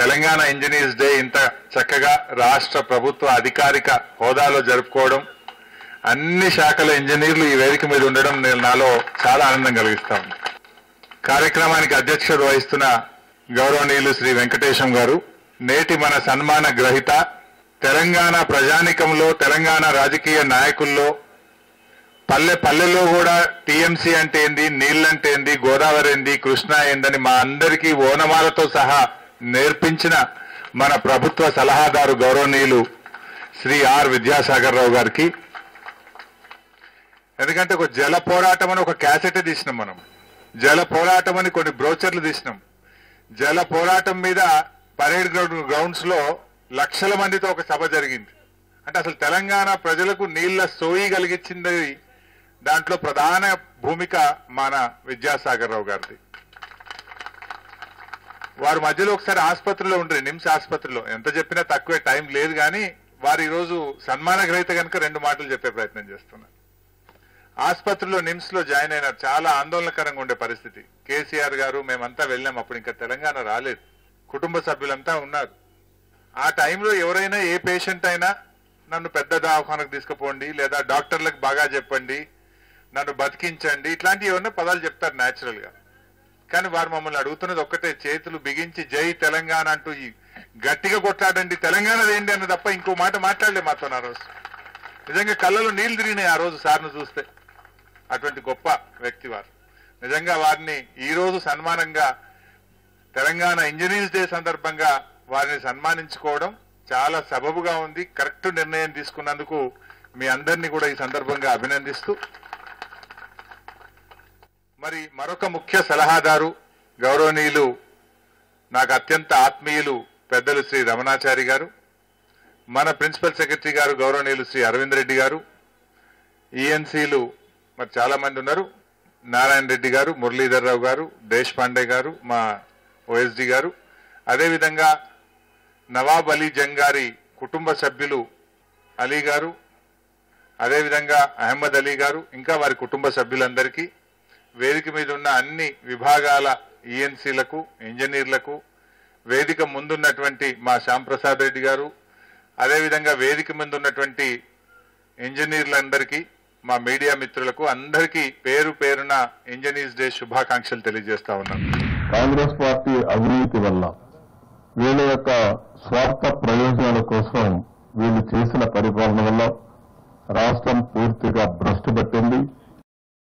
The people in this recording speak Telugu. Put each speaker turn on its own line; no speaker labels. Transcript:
తెలంగాణ ఇంజనీర్స్ డే ఇంత చక్కగా రాష్ట్ర ప్రభుత్వ అధికారిక హోదాలో జరుపుకోవడం, అన్ని శాఖల ఇంజనీర్లు ఈ వేదిక మీద ఉండడం నాలో చాలా ఆనందం కలిగిస్తా ఉంది. కార్యక్రమానికి అధ్యక్షత వహిస్తున్న గౌరవనీయులు శ్రీ వెంకటేశం గారు, నేటి మన సన్మాన గ్రహీత, తెలంగాణ ప్రజానికంలో, తెలంగాణ రాజకీయ నాయకుల్లో పల్లె పల్లెలో కూడా టీఎంసీ అంటే ఏంది, నీళ్ళంటే ఏంది, గోదావరి ఏంది, కృష్ణా ఏందని మా అందరికీ ఓనమాలతో సహా నేర్పించిన మన ప్రభుత్వ సలహాదారు గౌరవనీయులు శ్రీ ఆర్ విద్యాసాగర్ రావు గారికి. ఎందుకంటే ఒక జల పోరాటం అని ఒక క్యాసెట్ తీసినాం, మనం జల పోరాటం అని కొన్ని బ్రోచర్లు తీసినాం. జల పోరాటం మీద పరేడ్ గ్రౌండ్స్ లో లక్షల మందితో ఒక సభ జరిగింది. అంటే అసలు తెలంగాణ ప్రజలకు నీళ్ల సోయి కలిగించింది, దాంట్లో ప్రధాన భూమిక మన విద్యాసాగర్ రావు గారిది. వారి మధ్యలో ఒకసారి ఆసుపత్రిలో ఉండ్రి, నిమ్స్ ఆసుపత్రిలో, ఎంత చెప్పినా తక్కువే, టైం లేదు కానీ వారు ఈరోజు సన్మాన గ్రహీత కనుక 2 మాటలు చెప్పే ప్రయత్నం చేస్తున్నారు. ఆసుపత్రిలో నిమ్స్ లో జాయిన్ అయినారు. చాలా ఆందోళనకరంగా ఉండే పరిస్థితి. కేసీఆర్ గారు మేమంతా వెళ్ళాం, అప్పుడు ఇంకా తెలంగాణ రాలేదు, కుటుంబ సభ్యులంతా ఉన్నారు. ఆ టైంలో ఎవరైనా ఏ పేషెంట్ అయినా నన్ను పెద్ద దవాఖానకు తీసుకుపోండి, లేదా డాక్టర్లకు బాగా చెప్పండి, నన్ను బతికించండి, ఇట్లాంటివి ఏమన్నా పదాలు చెప్తారు న్యాచురల్ గా. కానీ వారు మమ్మల్ని అడుగుతున్నది ఒక్కటే, చేతులు బిగించి జై తెలంగాణ అంటూ గట్టిగా కొట్లాడండి, తెలంగాణది ఏంటి అన్న తప్ప ఇంకో మాట మాట్లాడలే మాతో. ఆ రోజు నిజంగా కళ్ళలో నీళ్లు తిరిగినాయి ఆ రోజు సార్ను చూస్తే. అటువంటి గొప్ప వ్యక్తి వారు. నిజంగా వారిని ఈ రోజు సన్మానంగా తెలంగాణ ఇంజనీర్స్ డే సందర్భంగా వారిని సన్మానించుకోవడం చాలా సబబుగా ఉంది. కరెక్ట్ నిర్ణయం తీసుకున్నందుకు మీ అందరినీ కూడా ఈ సందర్భంగా అభినందిస్తూ, మరి మరొక ముఖ్య సలహాదారు గౌరవనీయులు, నాకు అత్యంత ఆత్మీయులు పెద్దలు శ్రీ రమణాచారి గారు, మన ప్రిన్సిపల్ సెక్రటరీ గారు గౌరవనీయులు శ్రీ అరవింద్ రెడ్డి గారు, ఈఎన్సీలు మరి చాలా మంది ఉన్నారు, నారాయణ రెడ్డి గారు, మురళీధర్ రావు గారు, దేశ్ పాండే గారు, మా ఓఎస్డి గారు, అదేవిధంగా నవాబ్ అలీ జంగ్ గారి కుటుంబ సభ్యులు అలీ గారు, అదేవిధంగా అహ్మద్ అలీ గారు, ఇంకా వారి కుటుంబ సభ్యులందరికీ, వేదిక మీద ఉన్న అన్ని విభాగాల ఈఎన్సీలకు, ఇంజనీర్లకు, వేదిక ముందున్నటువంటి మా శ్యాంప్రసాద్ రెడ్డి గారు, అదేవిధంగా వేదిక మీద ఉన్నటువంటి ఇంజనీర్లందరికీ, మా మీడియా మిత్రులకు అందరికీ పేరు పేరున ఇంజనీర్స్ డే శుభాకాంక్షలు తెలియజేస్తా ఉన్నాను.
కాంగ్రెస్ పార్టీ అవినీతి వల్ల, వీళ్ళ యొక్క స్వార్థ ప్రయోజనాల కోసం వీళ్ళు చేసిన పరిపాలన వల్ల రాష్ట్రం పూర్తిగా భ్రష్టు పట్టింది.